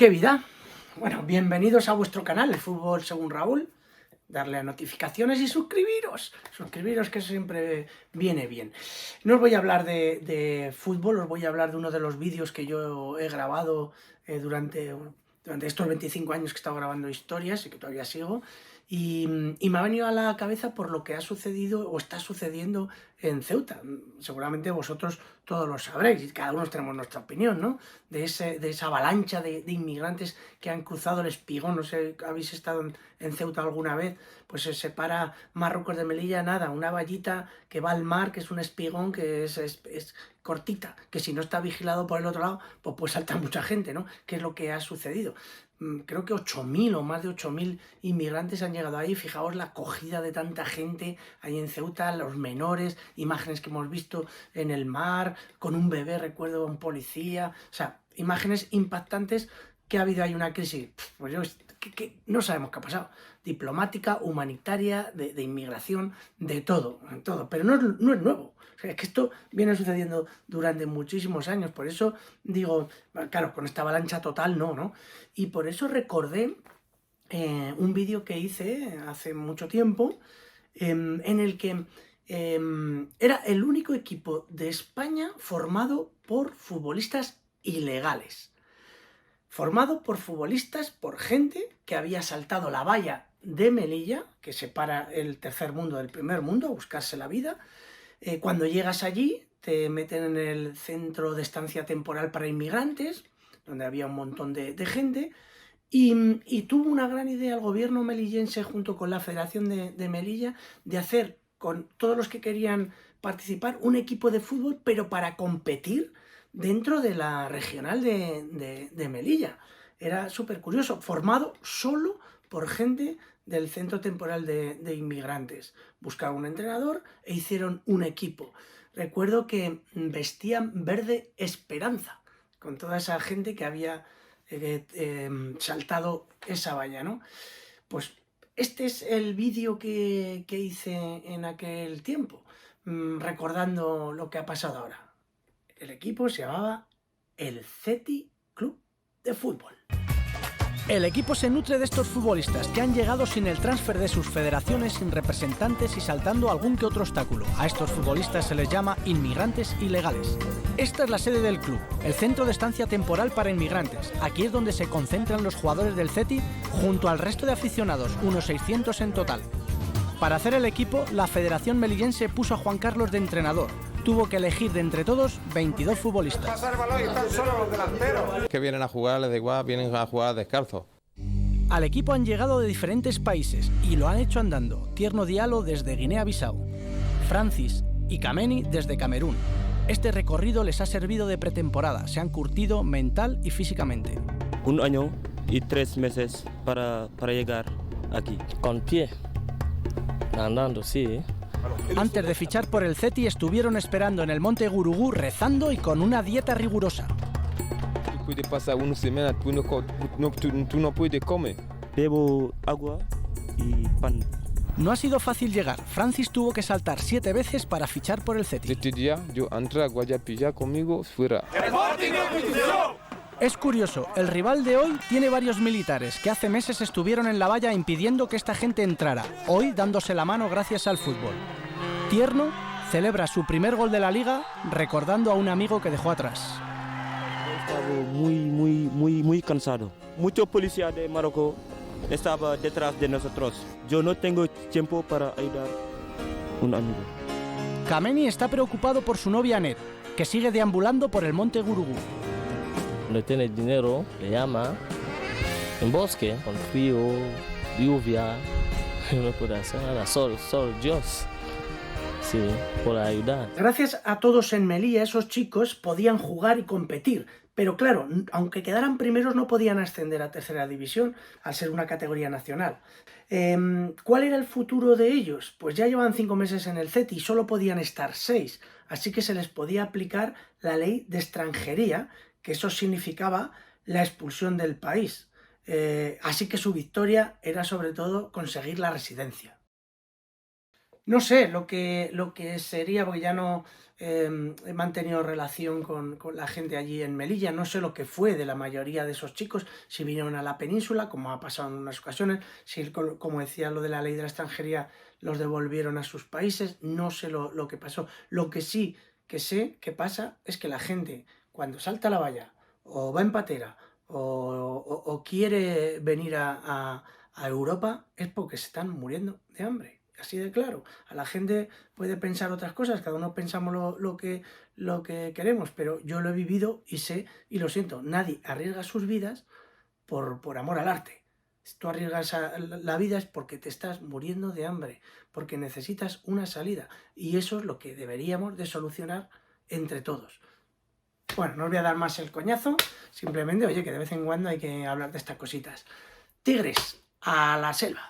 ¡Qué vida! Bueno, bienvenidos a vuestro canal, el Fútbol Según Raúl. Darle a notificaciones y suscribiros. Suscribiros, que siempre viene bien. No os voy a hablar de fútbol, os voy a hablar de uno de los vídeos que yo he grabado durante estos 25 años que he estado grabando historias y que todavía sigo. Y me ha venido a la cabeza por lo que ha sucedido o está sucediendo en Ceuta. Seguramente vosotros todos lo sabréis y cada uno tenemos nuestra opinión, ¿no? De esa avalancha de inmigrantes que han cruzado el Espigón. No sé, ¿habéis estado en Ceuta alguna vez? Pues se separa Marruecos de Melilla, nada, una vallita que va al mar, que es un espigón que es cortita, que si no está vigilado por el otro lado, pues puede saltar mucha gente, ¿no? ¿Qué es lo que ha sucedido? Creo que 8.000 o más de 8.000 inmigrantes han llegado ahí. Fijaos la acogida de tanta gente ahí en Ceuta, los menores, imágenes que hemos visto en el mar, con un bebé, recuerdo, un policía, o sea, imágenes impactantes. Que ha habido ahí una crisis, pues yo, que no sabemos qué ha pasado, diplomática, humanitaria, de inmigración, de todo, pero no es nuevo. O sea, es que esto viene sucediendo durante muchísimos años, por eso digo, claro, con esta avalancha total no. Y por eso recordé un vídeo que hice hace mucho tiempo, en el que era el único equipo de España formado por futbolistas ilegales. Formado por futbolistas, por gente que había saltado la valla de Melilla, que separa el tercer mundo del primer mundo, a buscarse la vida. Cuando llegas allí, te meten en el centro de estancia temporal para inmigrantes, donde había un montón de gente, y tuvo una gran idea el gobierno melillense junto con la Federación de Melilla de hacer con todos los que querían participar un equipo de fútbol, pero para competir dentro de la regional de Melilla. Era súper curioso, formado solo por gente del centro temporal de inmigrantes. Buscaron un entrenador e hicieron un equipo. Recuerdo que vestían verde esperanza, con toda esa gente que había saltado esa valla, ¿no? Pues este es el vídeo que hice en aquel tiempo, recordando lo que ha pasado ahora. El equipo se llamaba el CETI Club de Fútbol. El equipo se nutre de estos futbolistas que han llegado sin el transfer de sus federaciones, sin representantes y saltando algún que otro obstáculo. A estos futbolistas se les llama inmigrantes ilegales. Esta es la sede del club, el centro de estancia temporal para inmigrantes. Aquí es donde se concentran los jugadores del CETI junto al resto de aficionados, unos 600 en total. Para hacer el equipo, la Federación Melillense puso a Juan Carlos de entrenador. Tuvo que elegir de entre todos 22 futbolistas. Que vienen a jugar, les da igual, vienen a jugar descalzos. Al equipo han llegado de diferentes países y lo han hecho andando. Tierno Diallo desde Guinea-Bissau, Francis y Kameni desde Camerún. Este recorrido les ha servido de pretemporada, se han curtido mental y físicamente. 1 año y 3 meses para llegar aquí. Con pie, andando, sí. Antes de fichar por el CETI estuvieron esperando en el Monte Gurugú rezando y con una dieta rigurosa. Tú puedes pasar una semana, tú no puedes comer. Bebo agua y pan. No ha sido fácil llegar. Francis tuvo que saltar 7 veces para fichar por el CETI. Este día yo entré a Guayapilla conmigo fuera. Es curioso, el rival de hoy tiene varios militares que hace meses estuvieron en la valla impidiendo que esta gente entrara, hoy dándose la mano gracias al fútbol. Tierno celebra su primer gol de la liga recordando a un amigo que dejó atrás. Estaba muy cansado. Muchos policías de Marruecos estaban detrás de nosotros. Yo no tengo tiempo para ayudar a un amigo. Kameni está preocupado por su novia Anet, que sigue deambulando por el Monte Gurugú. No tiene dinero, le llama en bosque, con frío, lluvia, no puede hacer nada, solo Dios, sí, por ayudar. Gracias a todos en Melilla, esos chicos podían jugar y competir, pero claro, aunque quedaran primeros no podían ascender a tercera división al ser una categoría nacional. ¿Cuál era el futuro de ellos? Pues ya llevan 5 meses en el CETI y solo podían estar 6, así que se les podía aplicar la ley de extranjería, que eso significaba la expulsión del país. Así que su victoria era sobre todo conseguir la residencia. No sé lo que sería, porque ya no he mantenido relación con la gente allí en Melilla, no sé lo que fue de la mayoría de esos chicos, si vinieron a la península, como ha pasado en unas ocasiones, si, como decía lo de la ley de la extranjería, los devolvieron a sus países, no sé lo que pasó. Lo que sí que sé que pasa es que la gente, cuando salta a la valla, o va en patera, o quiere venir a Europa, es porque se están muriendo de hambre. Así de claro. A la gente puede pensar otras cosas, cada uno pensamos lo que queremos, pero yo lo he vivido y sé, y lo siento, nadie arriesga sus vidas por amor al arte. Si tú arriesgas la vida es porque te estás muriendo de hambre, porque necesitas una salida, y eso es lo que deberíamos de solucionar entre todos. Bueno, no os voy a dar más el coñazo, simplemente, oye, que de vez en cuando hay que hablar de estas cositas. Tigres, a la selva.